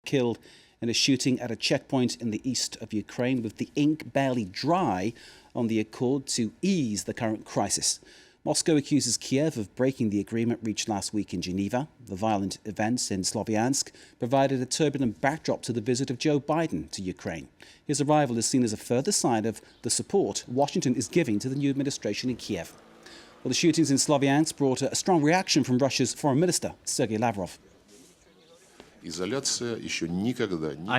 killed in a shooting at a checkpoint in the east of Ukraine, with the ink barely dry on the accord to ease the current crisis. Moscow accuses Kiev of breaking the agreement reached last week in Geneva. The violent events in Sloviansk provided a turbulent backdrop to the visit of Joe Biden to Ukraine. His arrival is seen as a further sign of the support Washington is giving to the new administration in Kiev. Well, the shootings in Sloviansk brought a strong reaction from Russia's Foreign Minister, Sergei Lavrov.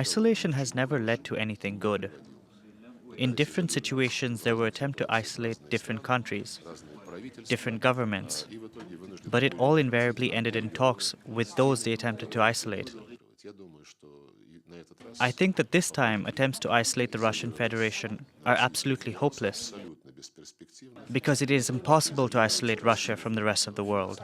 Isolation has never led to anything good. In different situations, there were attempts to isolate different countries, different governments, but it all invariably ended in talks with those they attempted to isolate. I think that this time, attempts to isolate the Russian Federation are absolutely hopeless, because it is impossible to isolate Russia from the rest of the world.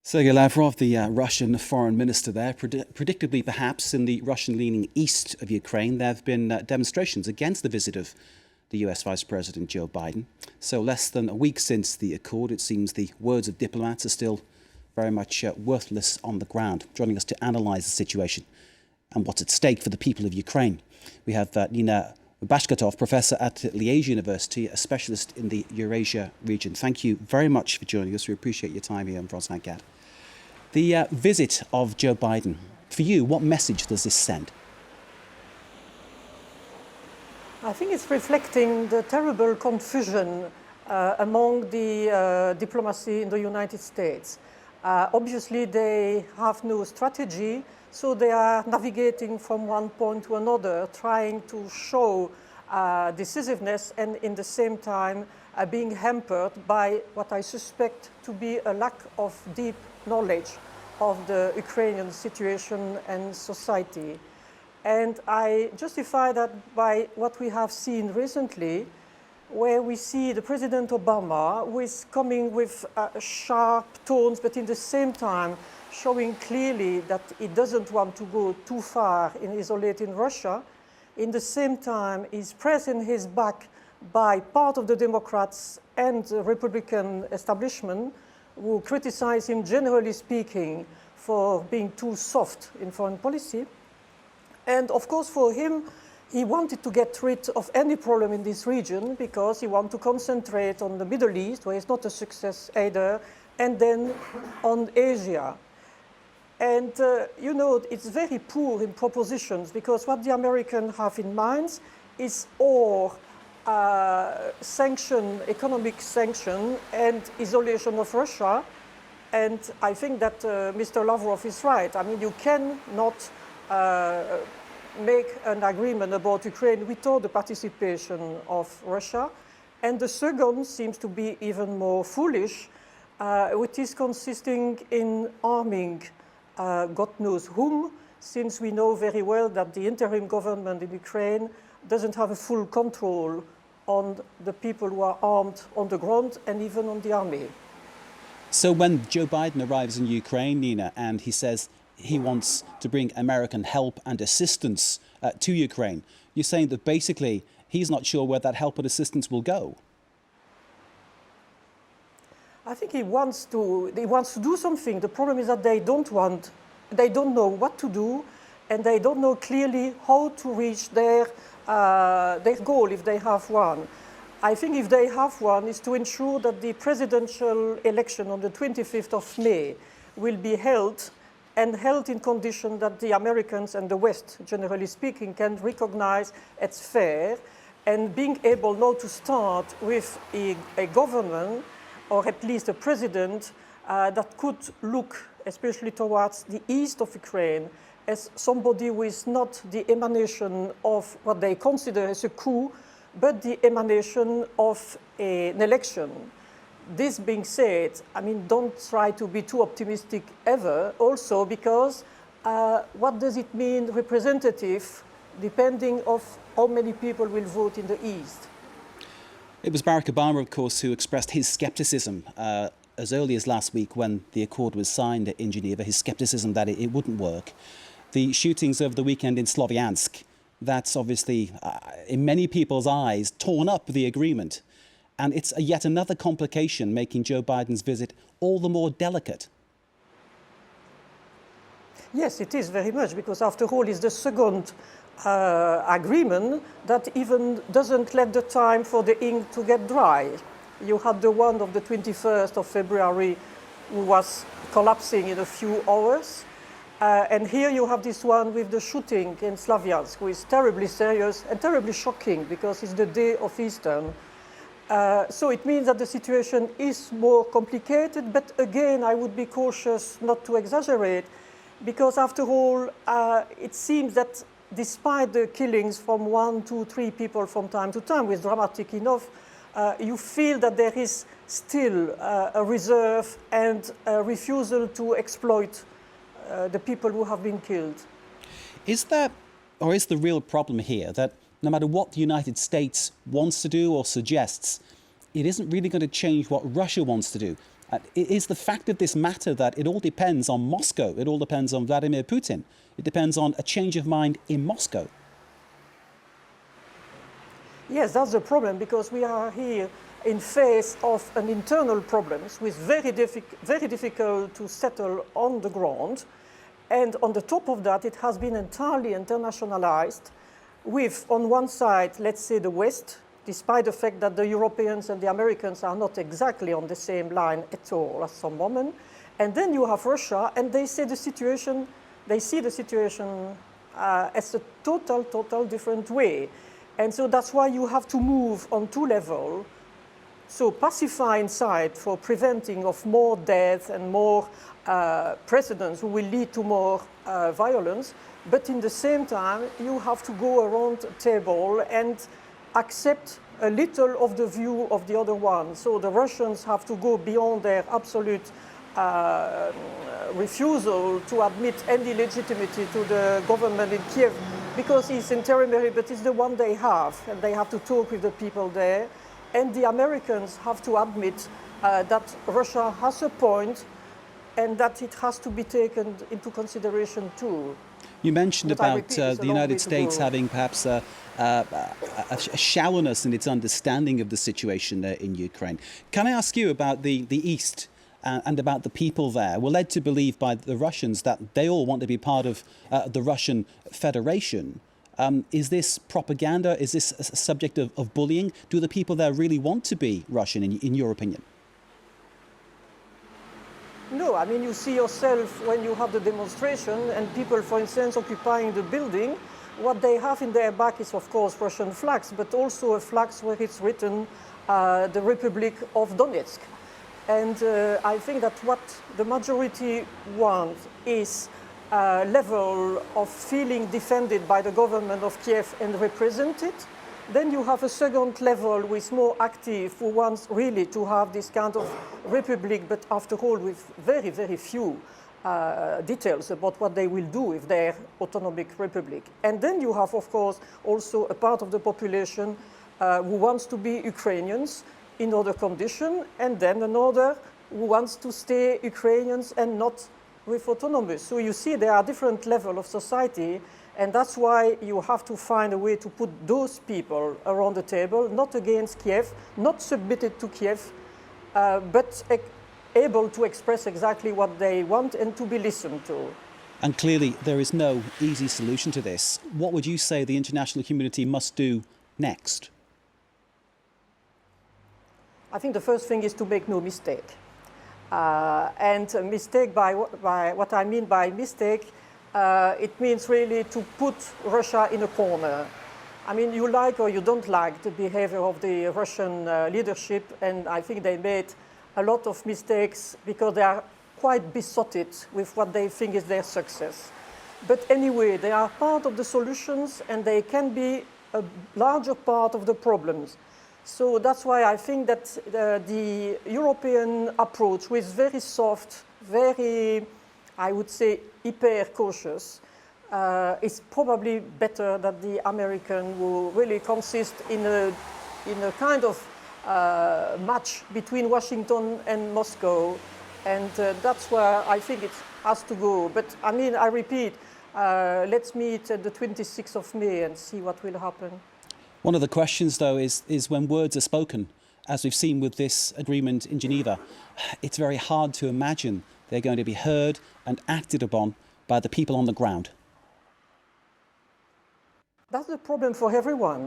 Sergei Lavrov, the Russian foreign minister there, predictably perhaps in the Russian-leaning east of Ukraine, there have been demonstrations against the visit of the US Vice President Joe Biden. So less than a week since the accord, it seems the words of diplomats are still very much worthless on the ground. Joining us to analyse the situation and what's at stake for the people of Ukraine, we have Nina Bashkatov, professor at Liège University, a specialist in the Eurasia region. Thank you very much for joining us. We appreciate your time here on France 24. The visit of Joe Biden, for you, what message does this send? I think it's reflecting the terrible confusion among the diplomacy in the United States. Obviously, they have no strategy, so they are navigating from one point to another, trying to show decisiveness and in the same time being hampered by what I suspect to be a lack of deep knowledge of the Ukrainian situation and society. And I justify that by what we have seen recently, where we see the President Obama who is coming with sharp tones, but in the same time showing clearly that he doesn't want to go too far in isolating Russia. In the same time, he's pressing his back by part of the Democrats and the Republican establishment, who criticize him, generally speaking, for being too soft in foreign policy. And of course, for him, he wanted to get rid of any problem in this region because he wanted to concentrate on the Middle East, where it's not a success either, and then on Asia. And, you know, it's very poor in propositions because what the Americans have in mind is or sanction, economic sanction and isolation of Russia. And I think that Mr. Lavrov is right. I mean, you cannot make an agreement about Ukraine without the participation of Russia. And the second seems to be even more foolish, which is consisting in arming God knows whom, since we know very well that the interim government in Ukraine doesn't have a full control on the people who are armed on the ground and even on the army. So when Joe Biden arrives in Ukraine, Nina, and he says he wants to bring American help and assistance to Ukraine, you're saying that basically he's not sure where that help and assistance will go? I think he wants to do something. The problem is that they don't know what to do, and they don't know clearly how to reach their goal if they have one. I think if they have one, is to ensure that the presidential election on the 25th of May will be held, and held in condition that the Americans and the West, generally speaking, can recognize it's fair, and being able now to start with a government, or at least a president, that could look especially towards the east of Ukraine as somebody who is not the emanation of what they consider as a coup, but the emanation of an election. This being said, I mean, don't try to be too optimistic ever, also because what does it mean representative, depending on how many people will vote in the east? It was Barack Obama, of course, who expressed his scepticism as early as last week when the accord was signed in Geneva, his scepticism that it wouldn't work. The shootings over the weekend in Sloviansk, that's obviously, in many people's eyes, torn up the agreement. And it's yet another complication making Joe Biden's visit all the more delicate. Yes, it is very much, because after all, it's the second agreement that even doesn't let the time for the ink to get dry. You had the one of the 21st of February, who was collapsing in a few hours. And here you have this one with the shooting in Slavyansk, which is terribly serious and terribly shocking, because it's the day of Easter. So it means that the situation is more complicated, but again, I would be cautious not to exaggerate, because after all, it seems that despite the killings from 1, 2, 3 people from time to time, with dramatic enough, you feel that there is still a reserve and a refusal to exploit the people who have been killed. Is that, or is the real problem here that no matter what the United States wants to do or suggests, it isn't really going to change what Russia wants to do? Is the fact of this matter that it all depends on Moscow, it all depends on Vladimir Putin, it depends on a change of mind in Moscow? Yes, that's the problem, because we are here in face of an internal problems which very difficult to settle on the ground. And on the top of that, it has been entirely internationalized with, on one side, let's say the West, despite the fact that the Europeans and the Americans are not exactly on the same line at all at some moment. And then you have Russia, and they see the situation as a total different way. And so that's why you have to move on two levels. So pacify inside for preventing of more death and more precedents who will lead to more violence. But in the same time, you have to go around the table and accept a little of the view of the other one. So the Russians have to go beyond their absolute refusal to admit any legitimacy to the government in Kiev, because it's interimary, but it's the one they have, and they have to talk with the people there. And the Americans have to admit that Russia has a point and that it has to be taken into consideration too. You mentioned But about the United States having perhaps a shallowness in its understanding of the situation in Ukraine. Can I ask you about the East and about the people there? We're led to believe by the Russians that they all want to be part of the Russian Federation. Is this propaganda? Is this a subject of bullying? Do the people there really want to be Russian, in your opinion? No, I mean, you see yourself when you have the demonstration and people, for instance, occupying the building, what they have in their back is, of course, Russian flags, but also a flag where it's written the Republic of Donetsk. And I think that what the majority wants is a level of feeling defended by the government of Kiev and represented. Then you have a second level with more active, who wants really to have this kind of republic, but after all with very, very few details about what they will do with their autonomic republic. And then you have, of course, also a part of the population who wants to be Ukrainians in other conditions, and then another who wants to stay Ukrainians and not with autonomous. So you see there are different levels of society, and that's why you have to find a way to put those people around the table, not against Kiev, not submitted to Kiev, but able to express exactly what they want and to be listened to. And clearly there is no easy solution to this. What would you say the international community must do next? I think the first thing is to make no mistake. And a mistake, by what I mean by mistake, it means really to put Russia in a corner. I mean, you like or you don't like the behavior of the Russian leadership, and I think they made a lot of mistakes because they are quite besotted with what they think is their success. But anyway, they are part of the solutions, and they can be a larger part of the problems. So that's why I think that the European approach, which is very soft, very, I would say, hyper cautious, is probably better than the American, who really consist in a kind of match between Washington and Moscow. And that's where I think it has to go. But I mean, I repeat, let's meet at the 26th of May and see what will happen. One of the questions, though, is when words are spoken, as we've seen with this agreement in Geneva, it's very hard to imagine they're going to be heard and acted upon by the people on the ground? That's the problem for everyone.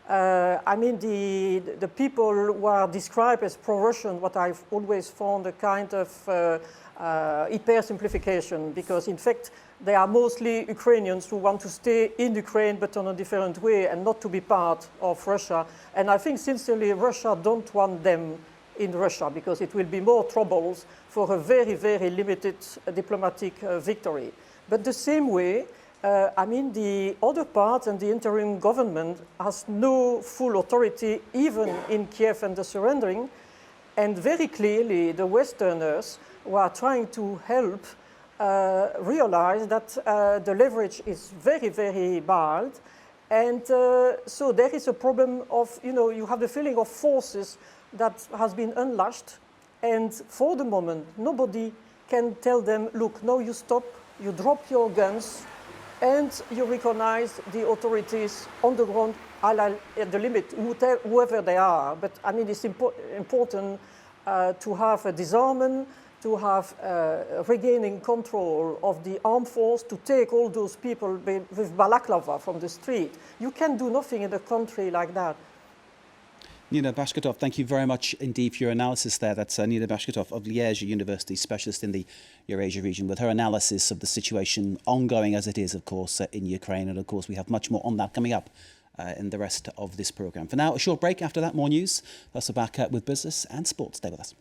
I mean, the people who are described as pro-Russian, what I've always found a kind of hyper-simplification, because in fact, they are mostly Ukrainians who want to stay in Ukraine, but in a different way, and not to be part of Russia. And I think, sincerely, Russia don't want them in Russia, because it will be more troubles for a very, very limited diplomatic victory. But the same way, I mean, the other part and the interim government has no full authority, even in Kiev and the surrendering. And very clearly, the Westerners who are trying to help realize that the leverage is very, very bad. And so there is a problem of, you have the feeling of forces that has been unlashed. And for the moment, nobody can tell them, look, no, you stop, you drop your guns, and you recognize the authorities on the ground at the limit, whoever they are. But I mean, it's important to have a disarmament, to have regaining control of the armed force, to take all those people with balaclava from the street. You can do nothing in a country like that. Nina Bashkirtov, thank you very much indeed for your analysis there. That's Nina Bashkirtov of Liège University, specialist in the Eurasia region, with her analysis of the situation ongoing as it is, of course, in Ukraine. And of course, we have much more on that coming up in the rest of this programme. For now, a short break. After that, more news. Plus, we're back with business and sports. Stay with us.